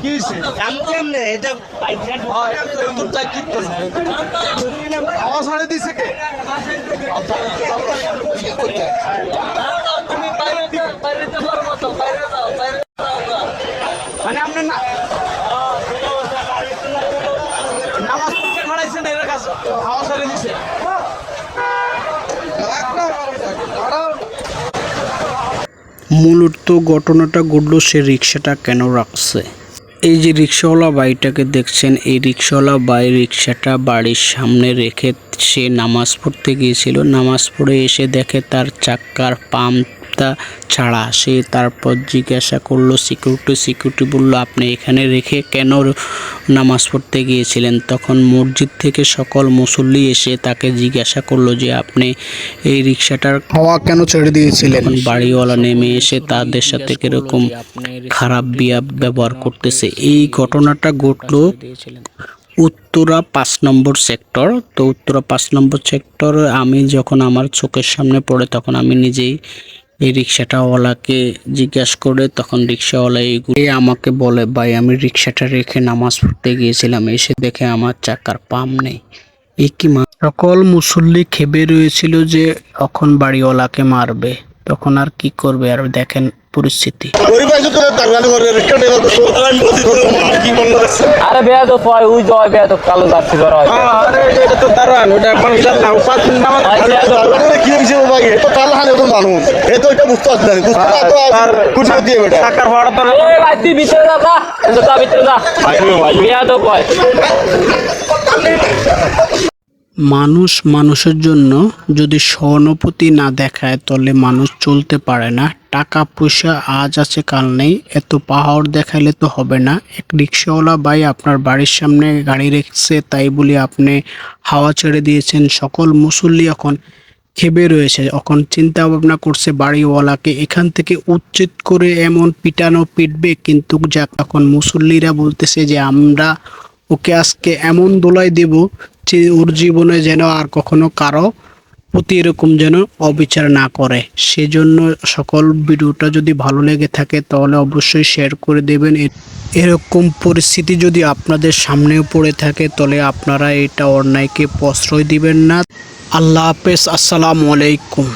কি হইছে? আমি কেমনে এটা তোরটা কি করছে? আওয়াজ হারে দিছে কে? তুমি বাইরে যাও, বাইরে যাওয়ার মতো, বাইরে যাও, বাইরে যাও। মানে আপনি না নামাজ পড়তে খাড়াইছেন এর কাছে আওয়াজ হারে দিছে। মূলত ঘটনাটা ঘটলো সে রিক্সাটা কেন রাখছে। এই যে রিক্সাওয়ালা বাইটাকে দেখছেন, এই রিক্সাওয়ালা বাই রিক্সাটা বাড়ির সামনে রেখে সে নামাজ পড়তে গিয়েছিল। নামাজ পড়ে এসে দেখে তার চাক্কার পাম্পটা ছাড়া। সে তারপর জিজ্ঞাসা করলো সিকিউরিটি বলল, আপনি এখানে রেখে কেন নামাজ পড়তে গিয়েছিলেন? তখন মসজিদ থেকে সকল মুসল্লি এসে তাকে জিজ্ঞাসা করলো যে আপনি এই রিক্সাটার হাওয়া কেন ছেড়ে দিয়েছিলেন? বাড়িওয়ালা নেমে এসে তাদের সাথে কিরকম খারাপ ব্যবহার করতেছে। এই ঘটনাটা ঘটলো উত্তরা 5 নম্বর সেক্টর। তো উত্তরা 5 নম্বর সেক্টর আমি যখন আমার চোখের সামনে পড়ে তখন আমি নিজেই এই রিক্সাটাওয়ালাকে জিজ্ঞাসা করে তখন রিক্সাওয়ালা এইগুলো আমাকে বলে, ভাই আমি রিক্সাটা রেখে নামাজ পড়তে গিয়েছিলাম, এসে দেখে আমার চাকার পাম্প নেই। এই কি সকল মুসল্লি খেপে রয়েছিল যে এখন বাড়িওয়ালাকে মারবে, তখন আর কি করবে। আর দেখেন পরিস্থিতি। আরে বেয়াদব হয়, ওই জয় বেয়াদব কালো যাচ্ছে করা হয়। আরে এটা তো দারুণ, ওটা মানুষ নাও পাঁচ নামাজ কি হয়েছে ভাই? এ তো তার হানে তো মানুষ, এ তো এটা বুঝতে পারছি না, বুঝতে না তো আর কুচি দিয়ে বেটা টাকার ভাড়া তো এই ভাই তুই ভিতরে যা, যা ভিতরে যা, বেয়াদব হয়। মানুষ মানুষের জন্য যদি সহানুভূতি না দেখায় তাহলে মানুষ চলতে পারে না। টাকা পয়সা আজ আছে কাল নেই, এত পাহাড় দেখাইলে তো হবে না। এক রিক্সাওয়ালা ভাই আপনার বাড়ির সামনে গাড়ি রেখেছে তাই বলে আপনি হাওয়া ছেড়ে দিয়েছেন। সকল মুসল্লি এখন খেপে রয়েছে, এখন চিন্তা ভাবনা করছে বাড়িওয়ালাকে এখান থেকে উচ্ছেদ করে এমন পিটানো পিটবে। কিন্তু যাক, এখন মুসল্লিরা বলতেছে যে আমরা ওকে আজকে এমন দোলাই দেব যে ওর জীবনে যেন আর কখনো কারো প্রতি এরকম যেন অবিচার না করে। সেজন্য সকল ভিডিওটা যদি ভালো লেগে থাকে তাহলে অবশ্যই শেয়ার করে দেবেন। এরকম পরিস্থিতি যদি আপনাদের সামনেও পড়ে থাকে তাহলে আপনারা এটা অন্যায়কে প্রশ্রয় দিবেন না। আল্লাহ হাফেজ, আসসালামু আলাইকুম।